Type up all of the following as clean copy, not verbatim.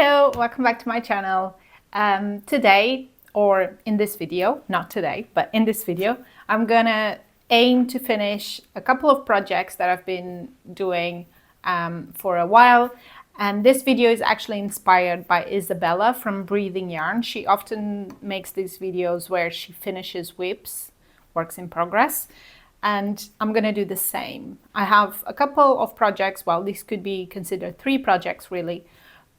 Hello, welcome back to my channel. Today, or in this video, not today, but in this video, I'm gonna aim to finish a couple of projects that I've been doing for a while. And this video is actually inspired by Isabella from Breathing Yarn. She often makes these videos where she finishes WIPs, works in progress. And I'm gonna do the same. I have a couple of projects, well, these could be considered 3 projects really,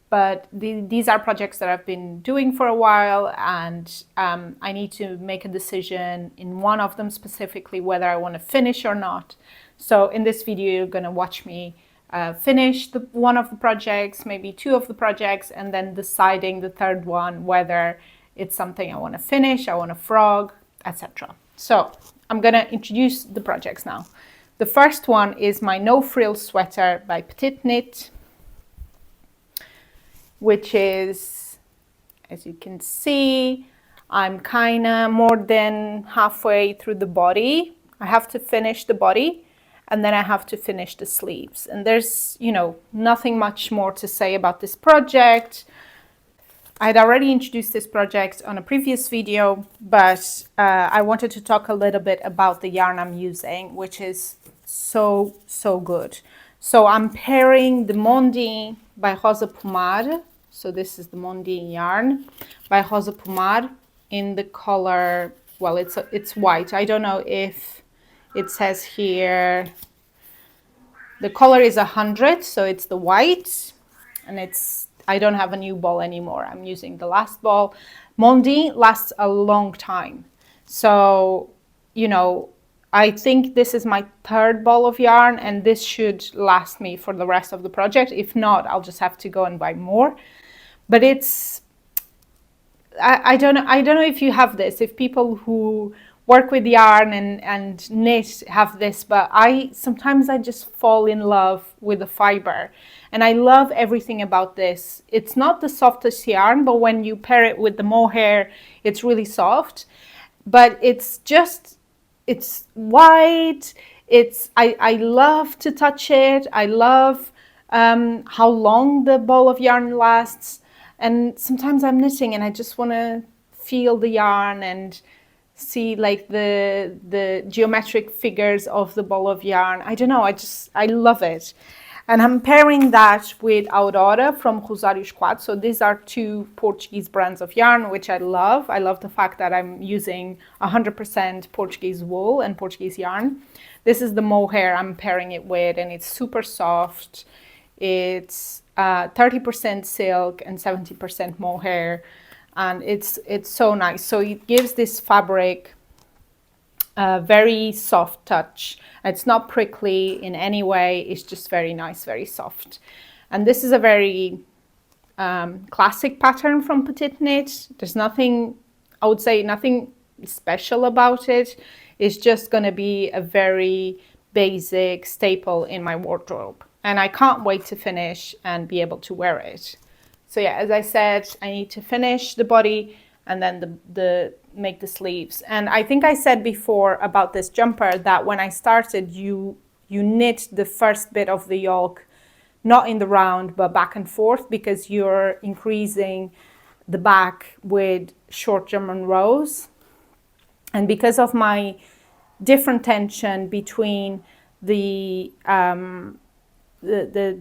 but these are projects that I've been doing for a while, and I need to make a decision in one of them specifically whether I want to finish or not. So in this video, you're going to watch me finish one of the projects, maybe 2 of the projects, and then deciding the third one whether it's something I want to finish, I want to frog, etc. So I'm going to introduce the projects now. The first one is my No Frills Sweater by PetiteKnit, which is, as you can see, I'm kind of more than halfway through the body. I have to finish the body and then I have to finish the sleeves. And there's, nothing much more to say about this project. I'd already introduced this project on a previous video, but I wanted to talk a little bit about the yarn I'm using, which is so good. So I'm pairing the Mondi by Rosa Pomade. So this is the Mondi yarn by Rosa Pomade in the color, well, it's white. I don't know if it says here, the color is 100, so it's the white, and I don't have a new ball anymore. I'm using the last ball. Mondi lasts a long time. So, I think this is my 3rd ball of yarn, and this should last me for the rest of the project. If not, I'll just have to go and buy more. But I don't know if you have this, if people who work with yarn and knit have this, but sometimes I just fall in love with the fiber, and I love everything about this. It's not the softest yarn, but when you pair it with the mohair, it's really soft. But it's white. I love to touch it. I love how long the ball of yarn lasts. And sometimes I'm knitting and I just want to feel the yarn and see like the geometric figures of the ball of yarn. I don't know, I love it. And I'm pairing that with Aurora from Rosário Esquadro. So these are 2 Portuguese brands of yarn, which I love. I love the fact that I'm using 100% Portuguese wool and Portuguese yarn. This is the mohair I'm pairing it with, and it's super soft. It's 30% silk and 70% mohair, and it's so nice. So it gives this fabric a very soft touch. It's not prickly in any way. It's just very nice, very soft. And this is a very classic pattern from PetiteKnit. There's nothing, I would say, nothing special about it. It's just going to be a very basic staple in my wardrobe. And I can't wait to finish and be able to wear it. So yeah, as I said, I need to finish the body and then make the sleeves. And I think I said before about this jumper that when I started, you knit the first bit of the yoke, not in the round, but back and forth, because you're increasing the back with short German rows. And because of my different tension between the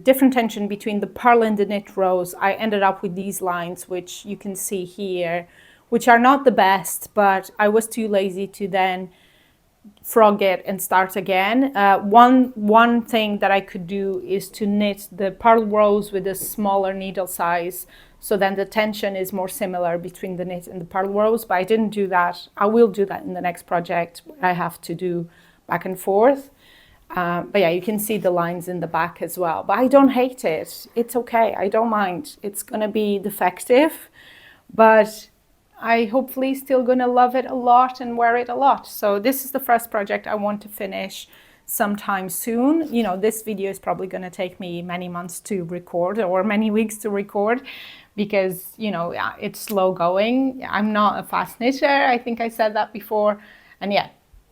different tension between the purl and the knit rows, I ended up with these lines, which you can see here, which are not the best, but I was too lazy to then frog it and start again. One thing that I could do is to knit the purl rows with a smaller needle size, so then the tension is more similar between the knit and the purl rows, but I didn't do that. I will do that in the next project where I have to do back and forth. But yeah, you can see the lines in the back as well. But I don't hate it. It's okay. I don't mind. It's going to be defective, but I hopefully still going to love it a lot and wear it a lot. So this is the first project I want to finish sometime soon. This video is probably going to take me many months to record, or many weeks to record, because, it's slow going. I'm not a fast knitter. I think I said that before. And yeah,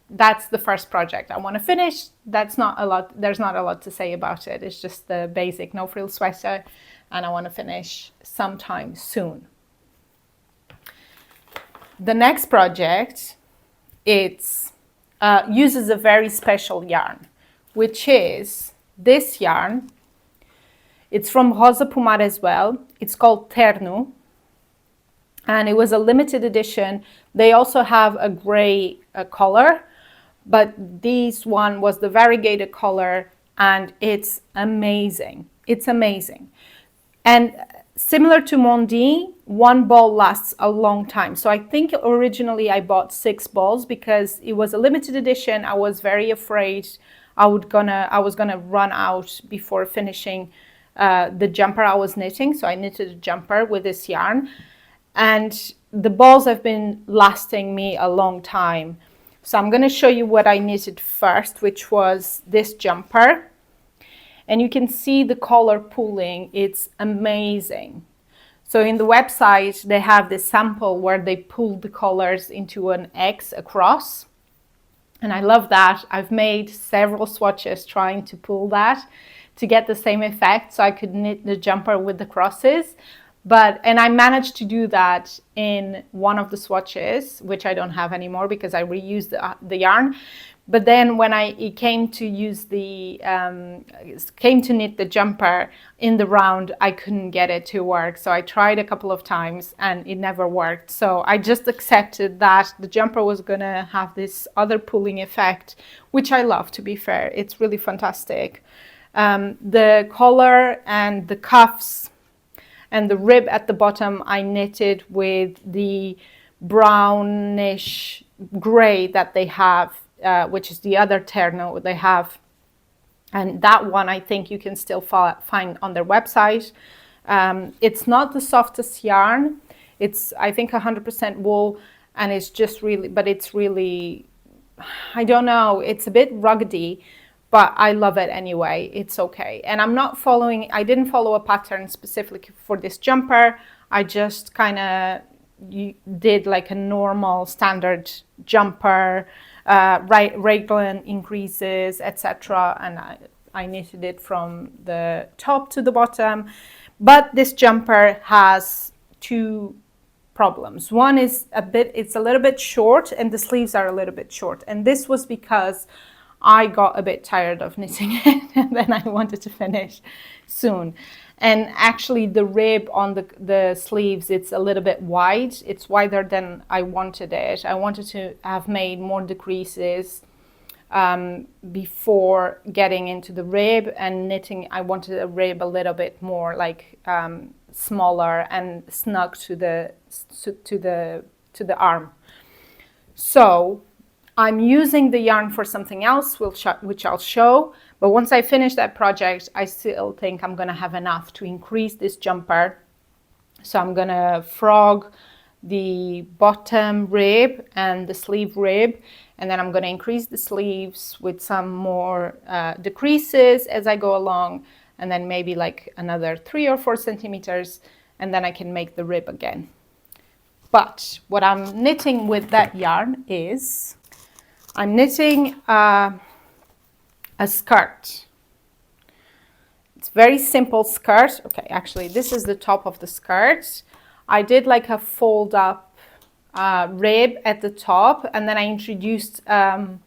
that's the first project I want to finish. There's not a lot to say about it. It's just the basic No Frills Sweater. and I want to finish sometime soon. The next project, it's uses a very special yarn, which is this yarn. It's from Rosa Pomar as well. It's called Terno, and it was a limited edition. They also have a gray color, but this one was the variegated color, and it's amazing. It's amazing. And similar to Mondi, one ball lasts a long time. So I think originally I bought 6 balls because it was a limited edition. I was very afraid I was gonna run out before finishing the jumper I was knitting. So I knitted a jumper with this yarn, and the balls have been lasting me a long time. So I'm going to show you what I knitted first, which was this jumper. And you can see the color pooling. It's amazing. So in the website, they have this sample where they pull the colors into an X across. And I love that. I've made several swatches trying to pull that to get the same effect, so I could knit the jumper with the crosses. And I managed to do that in one of the swatches, which I don't have anymore because I reused the yarn. But then when it came to knit the jumper in the round, I couldn't get it to work. So I tried a couple of times and it never worked. So I just accepted that the jumper was gonna have this other pulling effect, which I love, to be fair. It's really fantastic. The collar and the cuffs and the rib at the bottom, I knitted with the brownish gray that they have, which is the other Terno they have. And that one I think you can still find on their website. It's not the softest yarn. It's, I think, 100% wool, and it's just really, but it's really, I don't know, it's a bit ruggedy, but I love it anyway. It's okay. And I didn't follow a pattern specifically for this jumper. I just kind of did like a normal standard jumper, raglan increases, etc. And I knitted it from the top to the bottom. But this jumper has 2 problems. One is it's a little bit short, and the sleeves are a little bit short. And this was because I got a bit tired of knitting it, and then I wanted to finish soon. And actually the rib on the sleeves, it's a little bit wide. It's wider than I wanted it. I wanted to have made more decreases before getting into the rib and knitting. I wanted a rib a little bit more like smaller and snug to the arm. So I'm using the yarn for something else, which I'll show. But once I finish that project, I still think I'm going to have enough to increase this jumper. So I'm going to frog the bottom rib and the sleeve rib. And then I'm going to increase the sleeves with some more decreases as I go along. And then maybe like another 3 or 4 centimeters. And then I can make the rib again. But what I'm knitting with that yarn is I'm knitting a skirt. It's very simple skirt. Okay, actually this is the top of the skirt. I did like a fold up rib at the top, and then I introduced an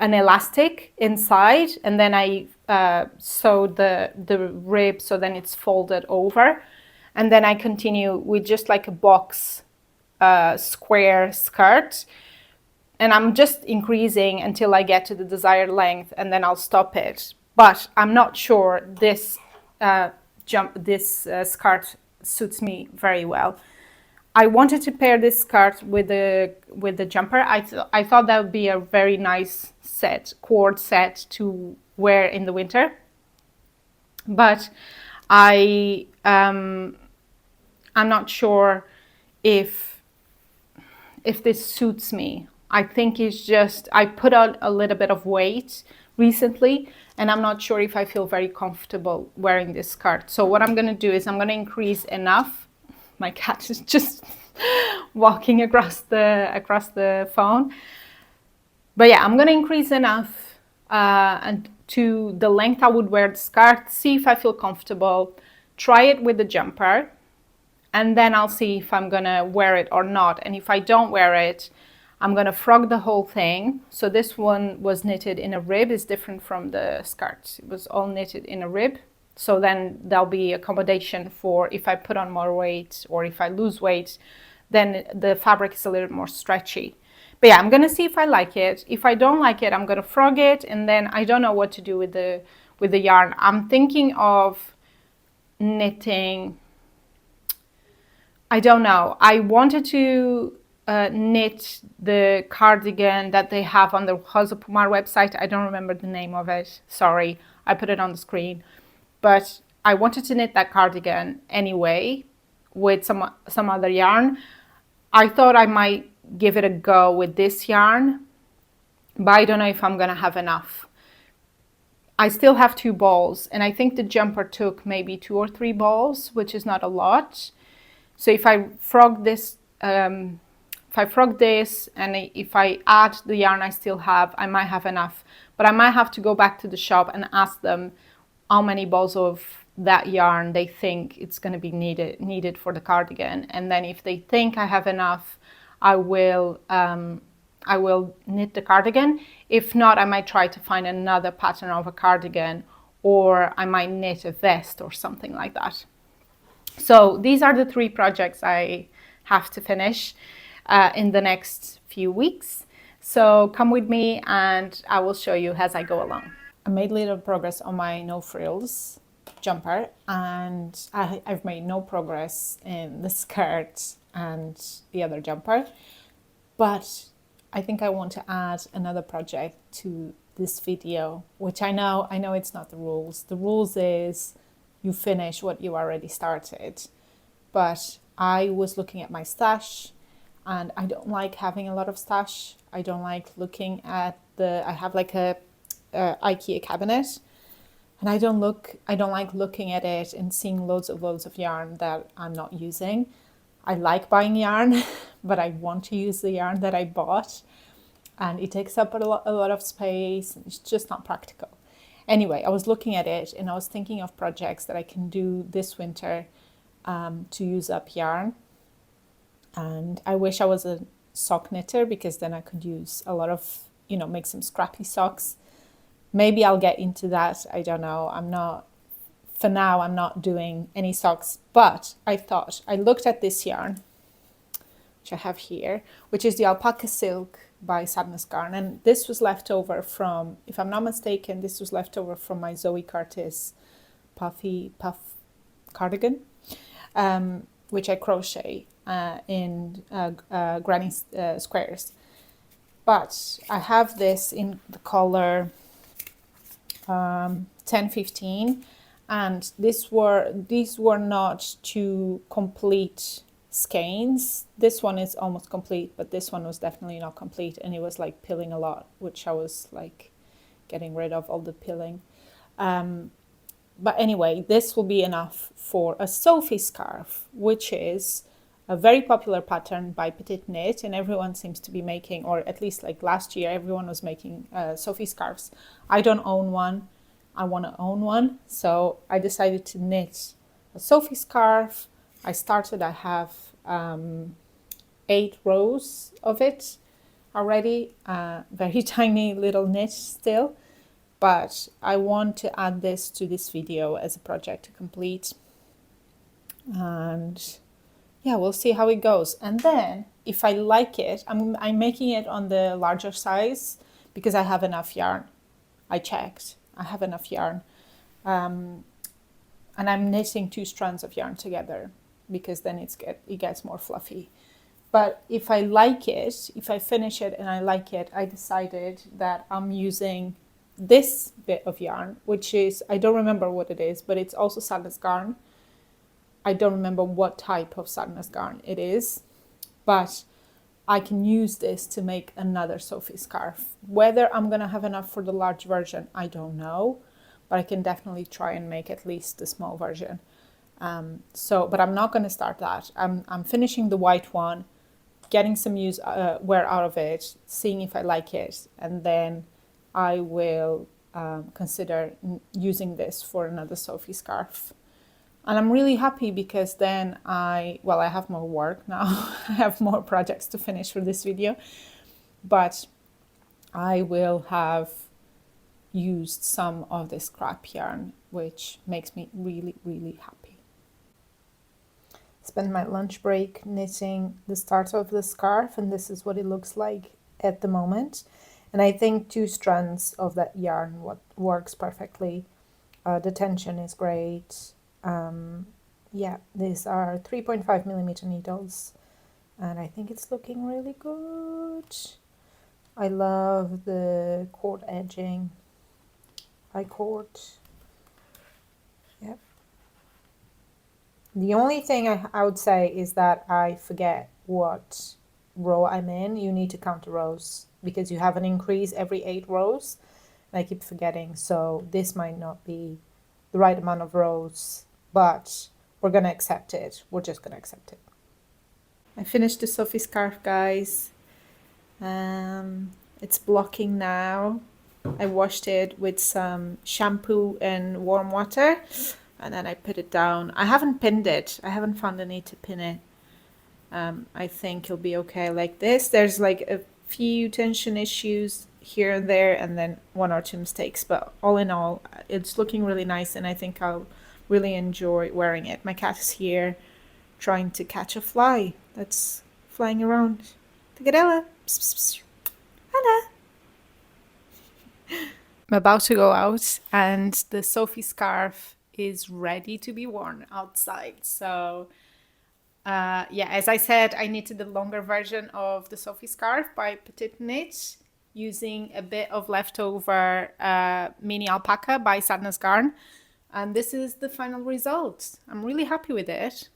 elastic inside, and then I sewed the rib so then it's folded over, and then I continue with just like a box square skirt, and I'm just increasing until I get to the desired length, and then I'll stop it. But I'm not sure this skirt suits me very well. I wanted to pair this skirt with the jumper. I thought that would be a very nice cord set to wear in the winter. But I'm not sure if this suits me. I think it's just, I put on a little bit of weight recently, and I'm not sure if I feel very comfortable wearing this skirt. So what I'm going to do is I'm going to increase enough. My cat is just walking across the phone. But yeah, I'm going to increase enough and to the length I would wear the skirt, see if I feel comfortable, try it with the jumper, and then I'll see if I'm gonna wear it or not. And if I don't wear it, I'm gonna frog the whole thing. So this one was knitted in a rib, is different from the skirt. It was all knitted in a rib. So then there'll be accommodation for if I put on more weight or if I lose weight, then the fabric is a little more stretchy. But yeah, I'm gonna see if I like it. If I don't like it, I'm gonna frog it, and then I don't know what to do with the yarn. I'm thinking of knitting. I don't know. I wanted to knit the cardigan that they have on the Rosa Pomar website. I don't remember the name of it. Sorry, I put it on the screen. But I wanted to knit that cardigan anyway with some other yarn. I thought I might give it a go with this yarn, but I don't know if I'm gonna have enough. I still have 2 balls, and I think the jumper took maybe 2 or 3 balls, which is not a lot. So if I frog this, and if I add the yarn I still have, I might have enough. But I might have to go back to the shop and ask them how many balls of that yarn they think it's going to be needed for the cardigan. And then if they think I have enough, I will knit the cardigan. If not, I might try to find another pattern of a cardigan, or I might knit a vest or something like that. So these are the 3 projects I have to finish in the next few weeks. So come with me and I will show you as I go along. I made little progress on my no frills jumper, and I've made no progress in the skirt and the other jumper, but I think I want to add another project to this video, which I know it's not the rules. The rules is you finish what you already started, but I was looking at my stash, and I don't like having a lot of stash. I don't like looking at I have like a IKEA cabinet, and I don't like looking at it and seeing loads of yarn that I'm not using. I like buying yarn, but I want to use the yarn that I bought, and it takes up a lot of space, and it's just not practical. Anyway, I was looking at it and I was thinking of projects that I can do this winter to use up yarn. And I wish I was a sock knitter, because then I could use a lot of, make some scrappy socks. Maybe I'll get into that. I don't know. For now, I'm not doing any socks, but I looked at this yarn, which I have here, which is the Alpaca Silk by Sadness Garn. And this was left over from, if I'm not mistaken, this was left over from my Zoe Curtis Puffy Puff cardigan, which I crochet in Granny Squares. But I have this in the color 10-15, and these were not 2 complete skeins. This one is almost complete, but this one was definitely not complete, and it was like pilling a lot, which I was like getting rid of all the pilling. But anyway, this will be enough for a Sophie scarf, which is a very popular pattern by PetiteKnit, and everyone seems to be making, or at least like last year, everyone was making Sophie scarves. I don't own one. I want to own one, so I decided to knit a Sophie scarf. I have 8 rows of it already, very tiny little knit still, but I want to add this to this video as a project to complete. And yeah, we'll see how it goes. And then if I like it, I'm making it on the larger size because I have enough yarn. I checked, I have enough yarn. And I'm knitting 2 strands of yarn together because then it gets more fluffy. But if I like it, if I finish it and I like it, I decided that I'm using this bit of yarn, which is, I don't remember what it is, but it's also Sadness Garn. I don't remember what type of Sadness Garn it is, but I can use this to make another Sophie scarf. Whether I'm gonna have enough for the large version, I don't know, but I can definitely try and make at least the small version. But I'm not gonna start that. I'm finishing the white one, getting some wear out of it, seeing if I like it, and then I will consider using this for another Sophie scarf. And I'm really happy because then I have more work now. I have more projects to finish for this video, but I will have used some of this scrap yarn, which makes me really, really happy. Spent my lunch break knitting the start of the scarf, and this is what it looks like at the moment. And I think 2 strands of that yarn works perfectly. The tension is great. Yeah, these are 3.5 millimeter needles, and I think it's looking really good. I love the cord edging. I cord. Yep. The only thing I would say is that I forget what row I'm in. You need to count the rows because you have an increase every 8 rows. And I keep forgetting, so this might not be the right amount of rows, but we're gonna accept it. We're just gonna accept it. I finished the Sophie scarf, guys. It's blocking now. I washed it with some shampoo and warm water, and then I put it down. I haven't pinned it. I haven't found a need to pin it. I think it'll be okay like this. There's like a few tension issues here and there, and then 1 or 2 mistakes, but all in all, it's looking really nice, and I think I'll really enjoy wearing it. My cat is here trying to catch a fly that's flying around. Tagarella. Hello. I'm about to go out, and the Sophie scarf is ready to be worn outside. So yeah, as I said, I knitted the longer version of the Sophie scarf by PetiteKnit using a bit of leftover mini alpaca by Sadness Garn. And this is the final result. I'm really happy with it.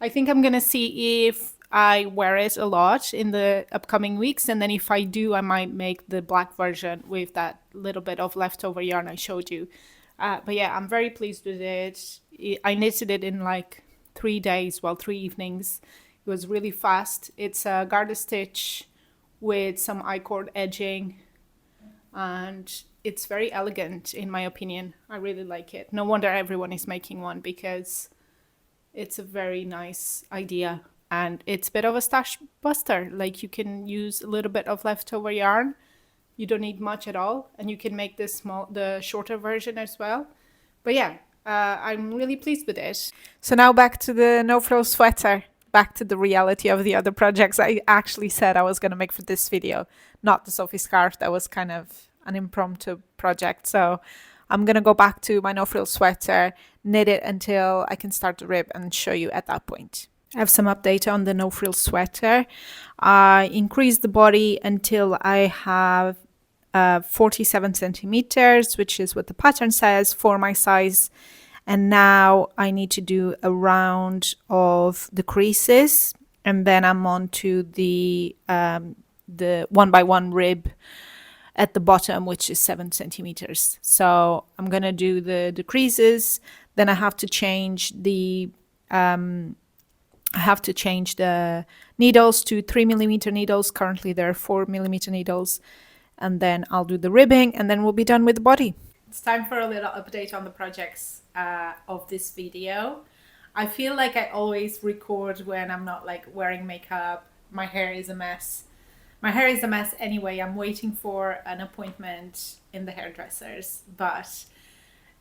I think I'm going to see if I wear it a lot in the upcoming weeks. And then if I do, I might make the black version with that little bit of leftover yarn I showed you. But yeah, I'm very pleased with it. I knitted it in like 3 days, 3 evenings. It was really fast. It's a garter stitch with some I-cord edging, and it's very elegant in my opinion. I really like it. No wonder everyone is making one, because it's a very nice idea, and it's a bit of a stash buster. Like, you can use a little bit of leftover yarn. You don't need much at all, and you can make the shorter version as well. But yeah, I'm really pleased with it. So now back to the No Frills Sweater. Back to the reality of the other projects I actually said I was going to make for this video, not the Sophie scarf. That was kind of an impromptu project. So I'm going to go back to my No Frills Sweater, knit it until I can start the rib, and show you at that point. I have some update on the No Frills Sweater. I increased the body until I have 47 centimeters, which is what the pattern says for my size. And now I need to do a round of the creases, and then I'm on to the 1x1 rib at the bottom, which is 7 centimeters. So I'm gonna do the creases. Then I have to change the needles to 3 millimeter needles. Currently there are 4 millimeter needles, and then I'll do the ribbing, and then we'll be done with the body. It's time for a little update on the projects of this video. I feel like I always record when I'm not like wearing makeup. My hair is a mess. My hair is a mess anyway. I'm waiting for an appointment in the hairdressers, but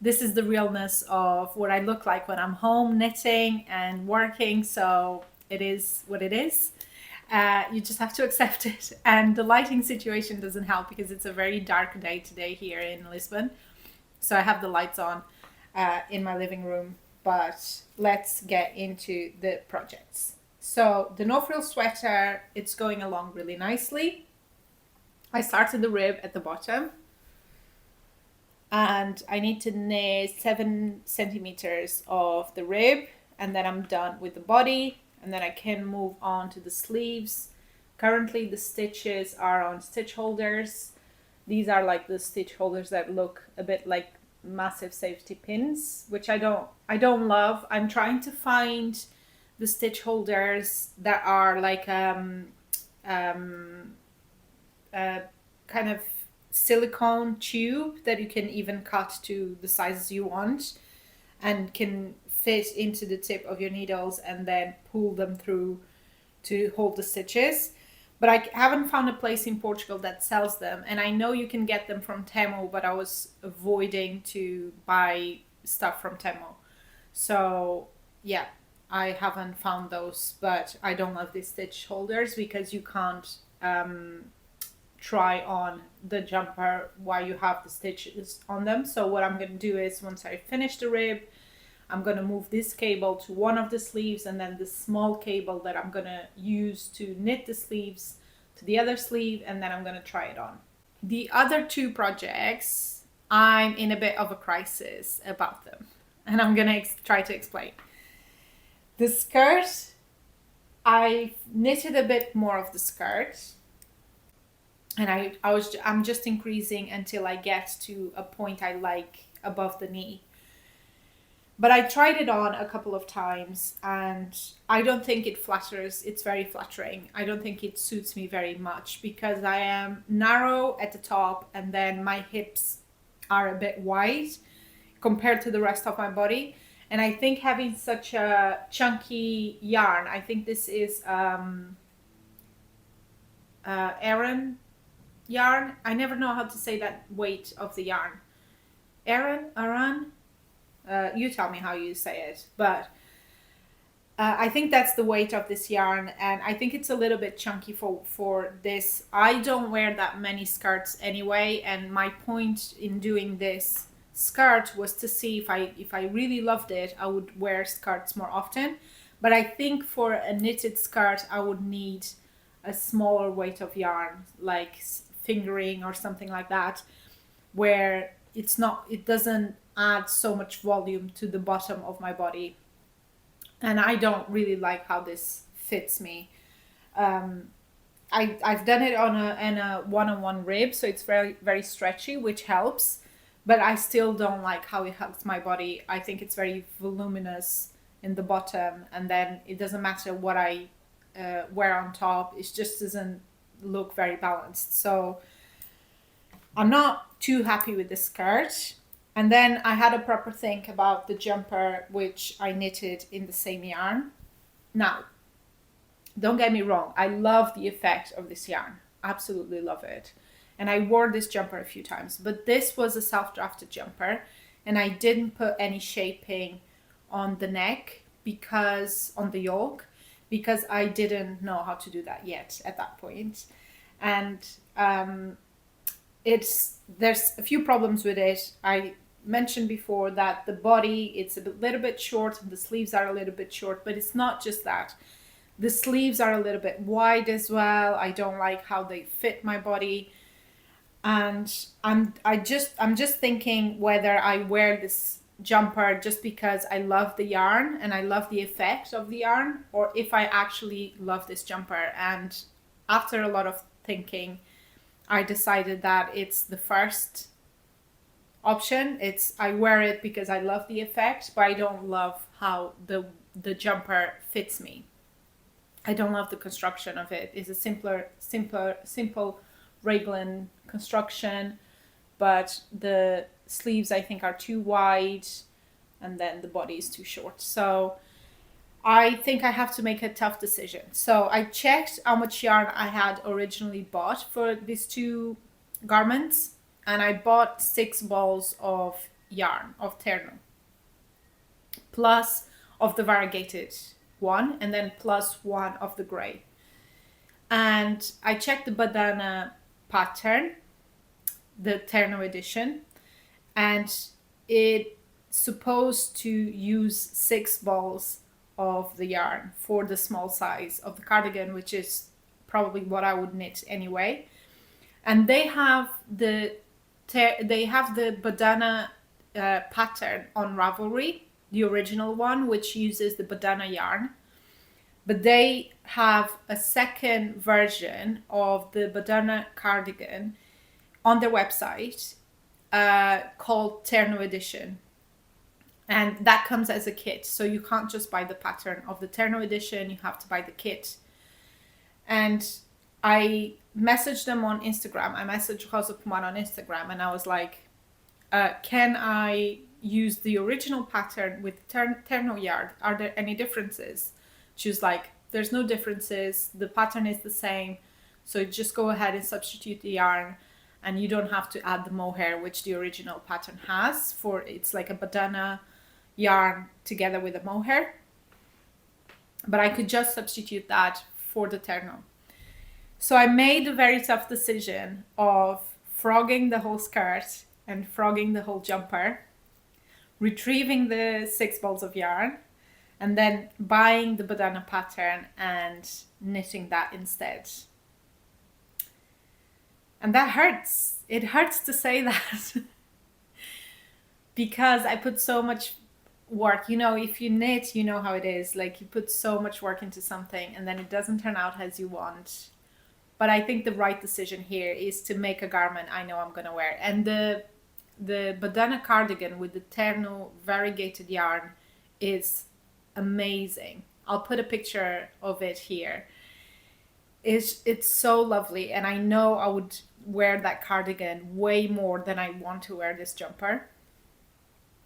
this is the realness of what I look like when I'm home knitting and working. So it is what it is. You just have to accept it. And the lighting situation doesn't help because it's a very dark day today here in Lisbon. So I have the lights on in my living room, but let's get into the projects. So the No Frills Sweater, it's going along really nicely. I started the rib at the bottom, and I need to knit 7 centimeters of the rib, and then I'm done with the body, and then I can move on to the sleeves. Currently the stitches are on stitch holders. These are like the stitch holders that look a bit like massive safety pins, which I don't love. I'm trying to find the stitch holders that are like kind of silicone tube that you can even cut to the sizes you want and can fit into the tip of your needles and then pull them through to hold the stitches. But I haven't found a place in Portugal that sells them, and I know you can get them from Temu, but I was avoiding to buy stuff from Temu. So yeah, I haven't found those, but I don't love these stitch holders because you can't try on the jumper while you have the stitches on them. So what I'm going to do is, once I finish the rib, I'm going to move this cable to one of the sleeves, and then the small cable that I'm going to use to knit the sleeves to the other sleeve, and then I'm going to try it on. The other two projects, I'm in a bit of a crisis about them, and I'm going to try to explain. The skirt, I knitted a bit more of the skirt, and I'm just increasing until I get to a point I like above the knee. But I tried it on a couple of times, and I don't think it flatters. It's very flattering. I don't think it suits me very much because I am narrow at the top, and then my hips are a bit wide compared to the rest of my body. And I think having such a chunky yarn, I think this is Aran yarn. I never know how to say that weight of the yarn. Aran? You tell me how you say it. But I think that's the weight of this yarn, and I think it's a little bit chunky for this. I don't wear that many skirts anyway, and my point in doing this skirt was to see if I really loved it, I would wear skirts more often. But I think for a knitted skirt, I would need a smaller weight of yarn, like fingering or something like that, where it doesn't add so much volume to the bottom of my body. And I don't really like how this fits me. I've done it on a one-on-one rib, so it's very, very stretchy, which helps. But I still don't like how it hugs my body. I think it's very voluminous in the bottom, and then it doesn't matter what I wear on top. It just doesn't look very balanced. So I'm not too happy with the skirt. And then I had a proper think about the jumper, which I knitted in the same yarn. Now, don't get me wrong, I love the effect of this yarn. Absolutely love it. And I wore this jumper a few times, but this was a self-drafted jumper, and I didn't put any shaping on the neck on the yoke, because I didn't know how to do that yet at that point. And there's a few problems with it. I mentioned before that the body, it's a little bit short and the sleeves are a little bit short, but it's not just that. The sleeves are a little bit wide as well. I don't like how they fit my body. And I'm just thinking whether I wear this jumper just because I love the yarn and I love the effect of the yarn, or if I actually love this jumper. And after a lot of thinking, I decided that it's the first option. I wear it because I love the effect, but I don't love how the jumper fits me. I don't love the construction of it. It's a simple raglan construction, but the sleeves I think are too wide, and then the body is too short. So I think I have to make a tough decision. So I checked how much yarn I had originally bought for these two garments, and I bought 6 balls of yarn, of Terno, plus of the variegated one, and then plus 1 of the gray. And I checked the bandana pattern, the Terno edition, and it's supposed to use 6 balls of the yarn for the small size of the cardigan, which is probably what I would knit anyway. And they have the bandana pattern on Ravelry, the original one, which uses the bandana yarn. But they have a second version of the bandana cardigan on their website called Terno Edition. And that comes as a kit. So you can't just buy the pattern of the Terno Edition, you have to buy the kit. And I messaged them on Instagram. I messaged House of Puman on Instagram, and I was like, can I use the original pattern with terno yarn? Are there any differences? She was like, there's no differences. The pattern is the same. So just go ahead and substitute the yarn, and you don't have to add the mohair, which the original pattern has. For it's like a bandana yarn together with a mohair. But I could just substitute that for the terno. So I made a very tough decision of frogging the whole skirt and frogging the whole jumper, retrieving the 6 balls of yarn, and then buying the bandana pattern and knitting that instead. And that hurts. It hurts to say that because I put so much work. You know, if you knit, you know how it is. Like, you put so much work into something and then it doesn't turn out as you want. But I think the right decision here is to make a garment I know I'm gonna wear. And the bandana cardigan with the terno variegated yarn is amazing. I'll put a picture of it here. It's so lovely, and I know I would wear that cardigan way more than I want to wear this jumper.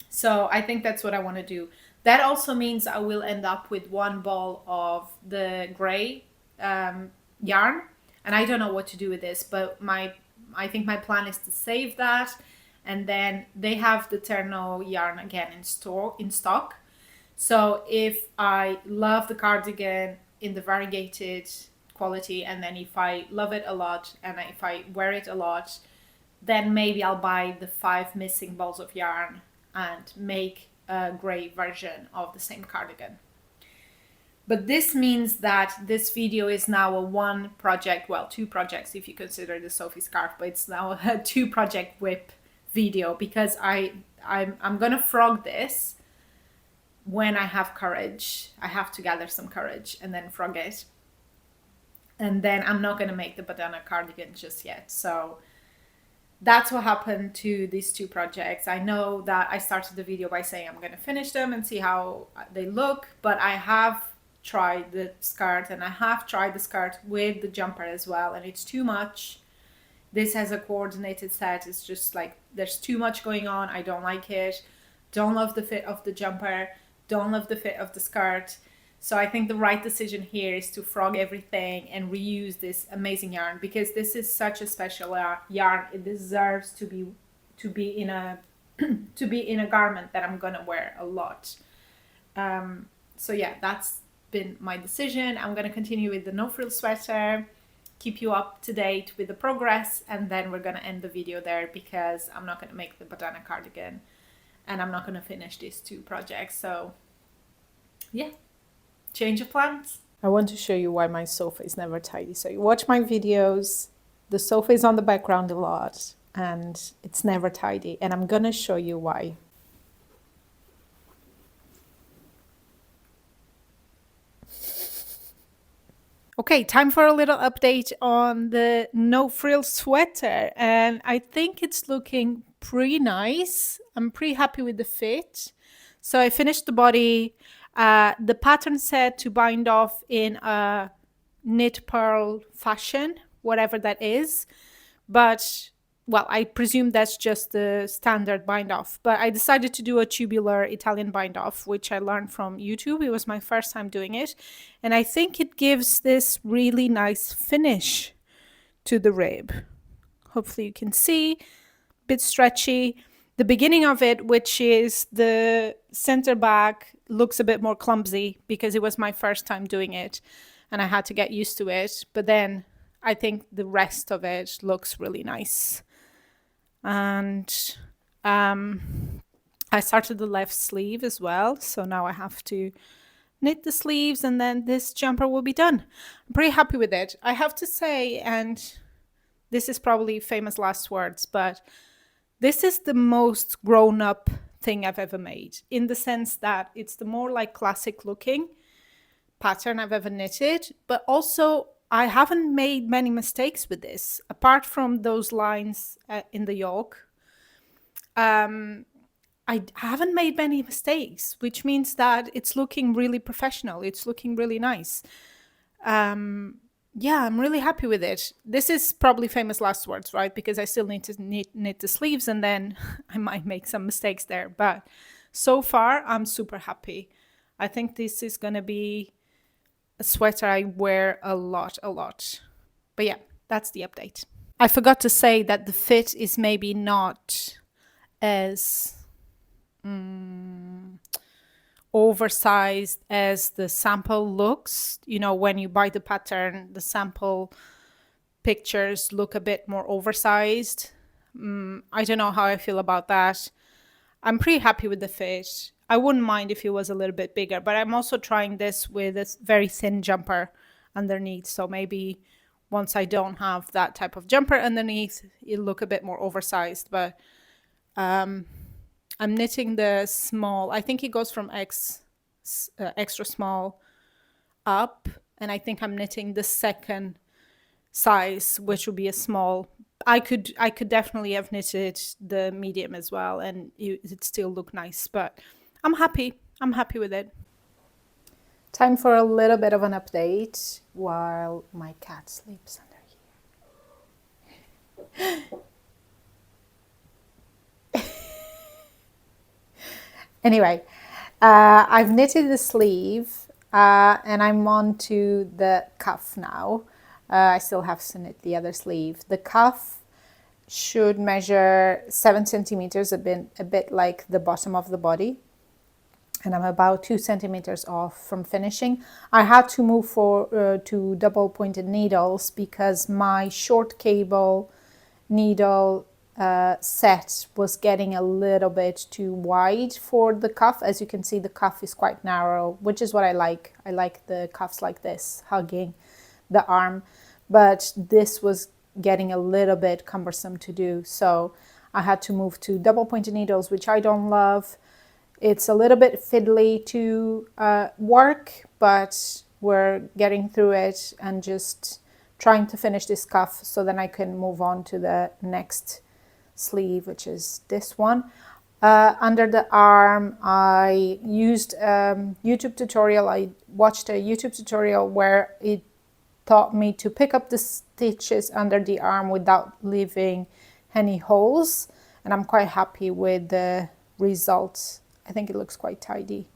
So I think that's what I want to do. That also means I will end up with 1 ball of the gray yarn, and I don't know what to do with this, but I think my plan is to save that, and then they have the terno yarn again in stock. So if I love the cardigan in the variegated quality, and then if I love it a lot and if I wear it a lot, then maybe I'll buy the 5 missing balls of yarn and make a gray version of the same cardigan. But this means that this video is now a 1 project, well, 2 projects if you consider the Sophie scarf, but it's now a 2 project whip video, because I'm gonna frog this when I have courage. I have to gather some courage and then frog it. And then I'm not gonna make the bandana cardigan just yet. So that's what happened to these 2 projects. I know that I started the video by saying I'm gonna finish them and see how they look, but I have tried the skirt, and I have tried the skirt with the jumper as well, and it's too much. This has a coordinated set. It's just like there's too much going on. I don't like it. Don't love the fit of the jumper. Don't love the fit of the skirt. So I think the right decision here is to frog everything and reuse this amazing yarn, because this is such a special yarn. It deserves to be in a to be in a garment that I'm gonna wear a lot. So yeah, that's been my decision. I'm gonna continue with the no frills sweater, keep you up to date with the progress, and then we're gonna end the video there, because I'm not gonna make the bandana cardigan and I'm not gonna finish these 2 projects. So yeah, change of plans. I want to show you why my sofa is never tidy. So you watch my videos, the sofa is on the background a lot and it's never tidy, and I'm gonna show you why. Okay, time for a little update on the no frills sweater, and I think it's looking pretty nice. I'm pretty happy with the fit. So I finished the body. The pattern said to bind off in a knit purl fashion, whatever that is, but well, I presume that's just the standard bind off, but I decided to do a tubular Italian bind off, which I learned from YouTube. It was my first time doing it, and I think it gives this really nice finish to the rib. Hopefully you can see, a bit stretchy. The beginning of it, which is the center back, looks a bit more clumsy because it was my first time doing it and I had to get used to it, but then I think the rest of it looks really nice. And I started the left sleeve as well, so now I have to knit the sleeves and then this jumper will be done. I'm pretty happy with it, I have to say, and this is probably famous last words, but this is the most grown-up thing I've ever made, in the sense that it's the more like classic looking pattern I've ever knitted, but also I haven't made many mistakes with this, apart from those lines in the yoke. I haven't made many mistakes, which means that it's looking really professional. It's looking really nice. yeah, I'm really happy with it. This is probably famous last words, right? Because I still need to knit the sleeves, and then I might make some mistakes there. But so far, I'm super happy. I think this is going to be a sweater I wear a lot, a lot. But yeah, that's the update. I forgot to say that the fit is maybe not as oversized as the sample looks. You know, when you buy the pattern, the sample pictures look a bit more oversized. I don't know how I feel about that. I'm pretty happy with the fit. I wouldn't mind if it was a little bit bigger, but I'm also trying this with a very thin jumper underneath. So maybe once I don't have that type of jumper underneath, it'll look a bit more oversized. But I'm knitting the small, I think it goes from extra small up. And I think I'm knitting the second size, which would be a small. I could definitely have knitted the medium as well, and it still look nice. But I'm happy. I'm happy with it. Time for a little bit of an update while my cat sleeps under here. Anyway, I've knitted the sleeve and I'm on to the cuff now. I still have to knit the other sleeve. The cuff should measure 7 centimeters, a bit like the bottom of the body. And I'm about 2 centimeters off from finishing. I had to move to double pointed needles because my short cable needle set was getting a little bit too wide for the cuff. As you can see, the cuff is quite narrow, which is what I like. I like the cuffs like this, hugging the arm. But this was getting a little bit cumbersome to do. So I had to move to double pointed needles, which I don't love. It's a little bit fiddly to work, but we're getting through it and just trying to finish this cuff so then I can move on to the next sleeve, which is this one. Under the arm, I used YouTube tutorial. I watched a YouTube tutorial where it taught me to pick up the stitches under the arm without leaving any holes, and I'm quite happy with the results. I think it looks quite tidy.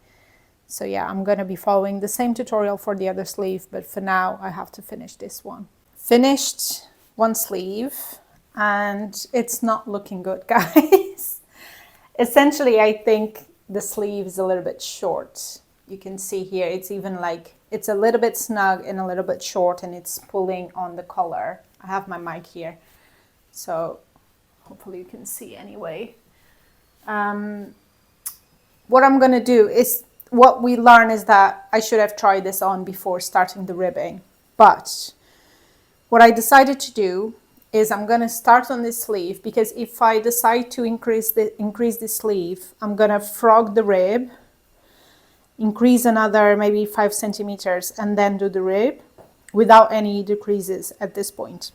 So yeah, I'm going to be following the same tutorial for the other sleeve, but for now I have to finish this one. Finished one sleeve and it's not looking good, guys. Essentially, I think the sleeve is a little bit short. You can see here, it's even like, it's a little bit snug and a little bit short, and it's pulling on the collar. I have my mic here, so hopefully you can see anyway. What I'm going to do is, what we learn is that I should have tried this on before starting the ribbing. But what I decided to do is I'm going to start on this sleeve, because if I decide to increase the sleeve, I'm going to frog the rib, increase another maybe 5 centimeters, and then do the rib without any decreases at this point.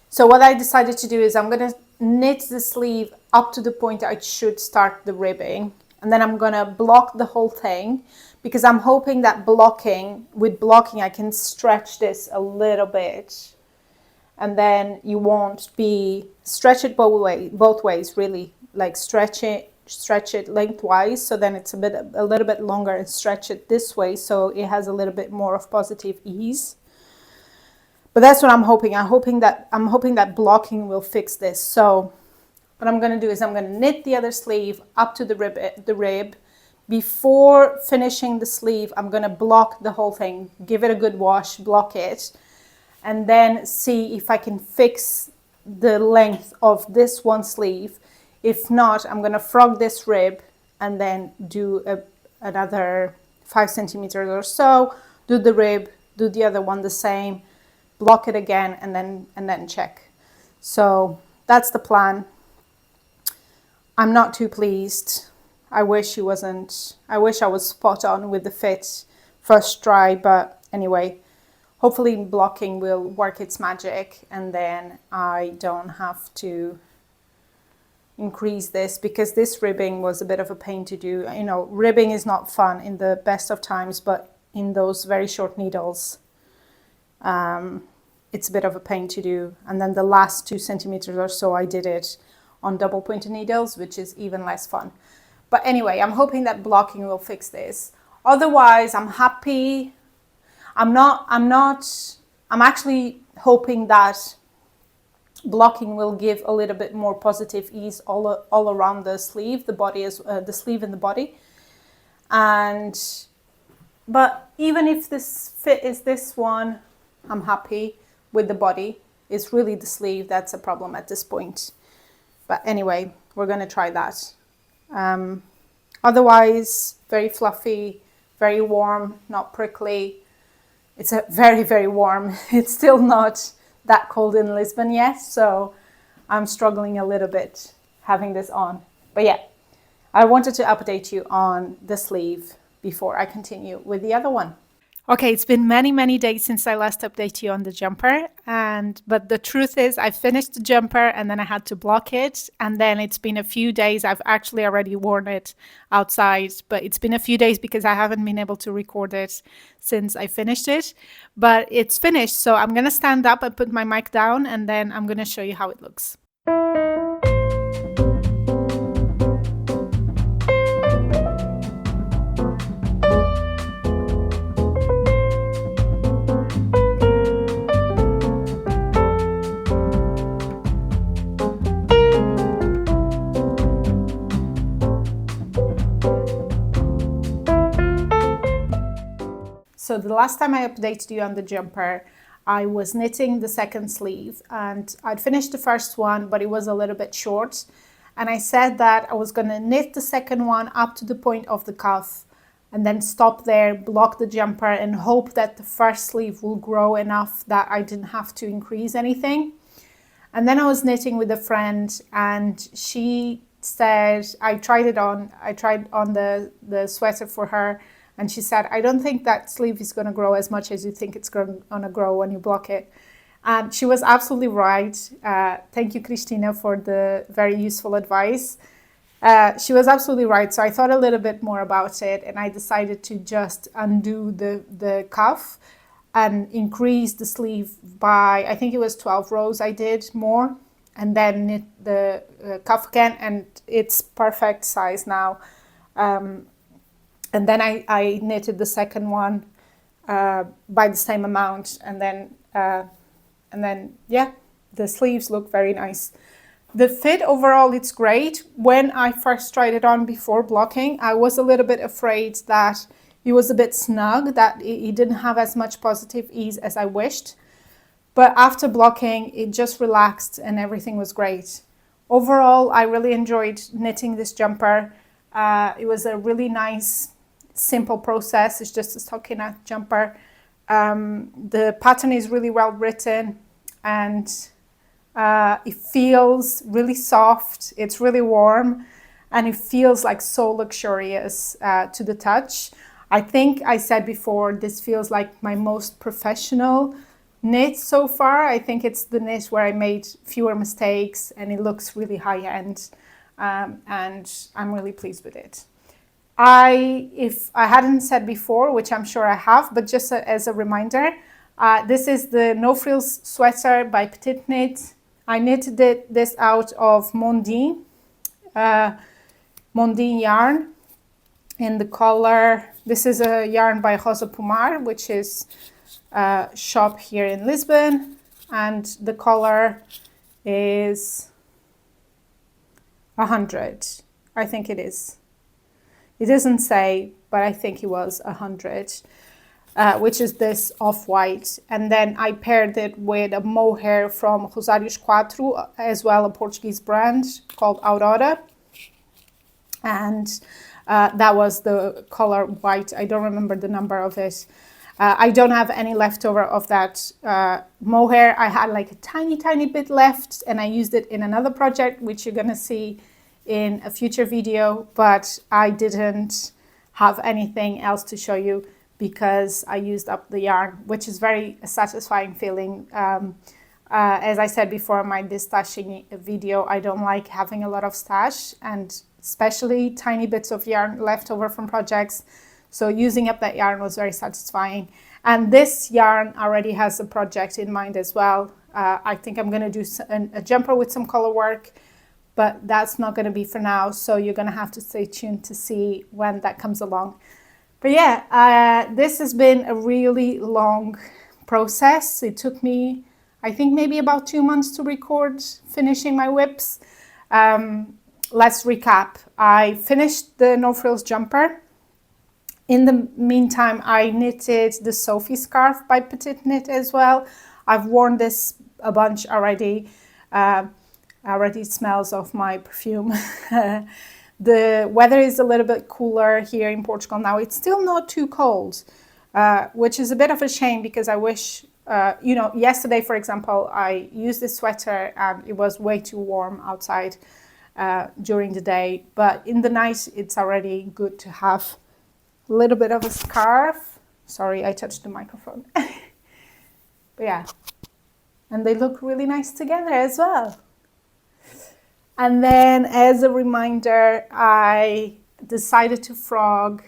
So what I decided to do is I'm going to knit the sleeve up to the point I should start the ribbing, and then I'm going to block the whole thing, because I'm hoping that with blocking I can stretch this a little bit, and then you won't be stretch it both ways really, like stretch it lengthwise, so then it's a little bit longer, and stretch it this way so it has a little bit more of positive ease. But that's what I'm hoping. I'm hoping that blocking will fix this. So what I'm going to do is I'm going to knit the other sleeve up to the rib. Before finishing the sleeve, I'm going to block the whole thing, give it a good wash, block it, and then see if I can fix the length of this one sleeve. If not, I'm going to frog this rib and then do another 5 centimeters or so, do the rib, do the other one the same, block it again, and then check. So that's the plan. I'm not too pleased. I wish I was spot on with the fit first try, but anyway, hopefully blocking will work its magic, and then I don't have to increase this, because this ribbing was a bit of a pain to do. You know, ribbing is not fun in the best of times, but in those very short needles, it's a bit of a pain to do. And then the last 2 centimeters or so, I did it on double pointed needles, which is even less fun. But anyway, I'm hoping that blocking will fix this. Otherwise, I'm happy. I'm actually hoping that blocking will give a little bit more positive ease all around the sleeve, the body, the sleeve and the body. But even if this fit is this one, I'm happy with the body. It's really the sleeve that's a problem at this point. But anyway, we're going to try that. Otherwise, very fluffy, very warm, not prickly. It's a very, very warm. It's still not that cold in Lisbon yet, so I'm struggling a little bit having this on. But yeah, I wanted to update you on the sleeve before I continue with the other one. Okay, it's been many, many days since I last updated you on the jumper, but the truth is I finished the jumper and then I had to block it, and then it's been a few days. I've actually already worn it outside, but it's been a few days because I haven't been able to record it since I finished it, but it's finished. So I'm going to stand up and put my mic down, and then I'm going to show you how it looks. So the last time I updated you on the jumper, I was knitting the second sleeve, and I'd finished the first one, but it was a little bit short. And I said that I was going to knit the second one up to the point of the cuff and then stop there, block the jumper, and hope that the first sleeve will grow enough that I didn't have to increase anything. And then I was knitting with a friend, and she said, I tried on the sweater for her, and she said, I don't think that sleeve is going to grow as much as you think it's going to grow when you block it. And she was absolutely right. Thank you, Christina, for the very useful advice. She was absolutely right. So I thought a little bit more about it, and I decided to just undo the cuff and increase the sleeve by, I think it was 12 rows I did more, and then knit the cuff again, and it's perfect size now. And then I knitted the second one by the same amount, and then yeah, the sleeves look very nice. The fit overall, it's great. When I first tried it on before blocking, I was a little bit afraid that it was a bit snug, that it didn't have as much positive ease as I wished. But after blocking, it just relaxed and everything was great. Overall, I really enjoyed knitting this jumper. It was a really nice, simple process. It's just a stockinette jumper. The pattern is really well written, and it feels really soft. It's really warm, and it feels like so luxurious to the touch. I think I said before, this feels like my most professional knit so far. I think it's the knit where I made fewer mistakes, and it looks really high end, and I'm really pleased with it. If I hadn't said before, which I'm sure I have, but just as a reminder, this is the No Frills Sweater by PetiteKnit. I knitted this out of Mondine yarn in the color. This is a yarn by Rosa Pomar, which is a shop here in Lisbon, and the color is 100. I think it is. It doesn't say, but I think it was 100, which is this off-white. And then I paired it with a mohair from Rosarios 4, as well, a Portuguese brand called Aurora. And that was the color white. I don't remember the number of it. I don't have any leftover of that mohair. I had like a tiny, tiny bit left, and I used it in another project, which you're going to see in a future video, but I didn't have anything else to show you because I used up the yarn, which is very satisfying feeling. As I said before, my destashing video, I don't like having a lot of stash, and especially tiny bits of yarn left over from projects. So using up that yarn was very satisfying. And this yarn already has a project in mind as well. I think I'm going to do a jumper with some color work, but that's not going to be for now. So you're going to have to stay tuned to see when that comes along. But yeah, this has been a really long process. It took me, I think, maybe about 2 months to record finishing my whips. Let's recap. I finished the No Frills jumper. In the meantime, I knitted the Sophie scarf by PetiteKnit as well. I've worn this a bunch already. Already smells of my perfume. The weather is a little bit cooler here in Portugal now. It's still not too cold, which is a bit of a shame because I wish, yesterday, for example, I used this sweater and it was way too warm outside during the day. But in the night, it's already good to have a little bit of a scarf. Sorry, I touched the microphone. But yeah, and they look really nice together as well. And then as a reminder, I decided to frog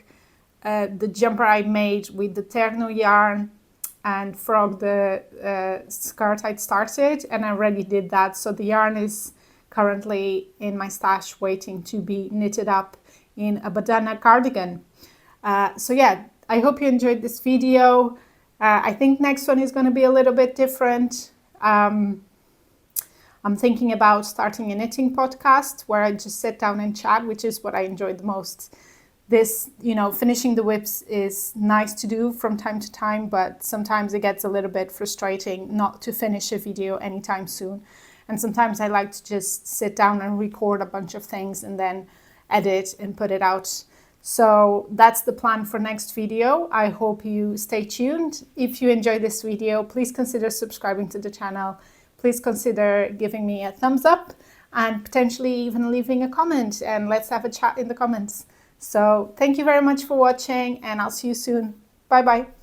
the jumper I made with the Terno yarn and frog the skirt I'd started, and I already did that. So the yarn is currently in my stash waiting to be knitted up in a bandana cardigan. So yeah, I hope you enjoyed this video. I think next one is going to be a little bit different. I'm thinking about starting a knitting podcast where I just sit down and chat, which is what I enjoy the most. This, finishing the whips is nice to do from time to time, but sometimes it gets a little bit frustrating not to finish a video anytime soon. And sometimes I like to just sit down and record a bunch of things and then edit and put it out. So that's the plan for next video. I hope you stay tuned. If you enjoyed this video, please consider subscribing to the channel. Please consider giving me a thumbs up and potentially even leaving a comment, and let's have a chat in the comments. So thank you very much for watching, and I'll see you soon. Bye bye.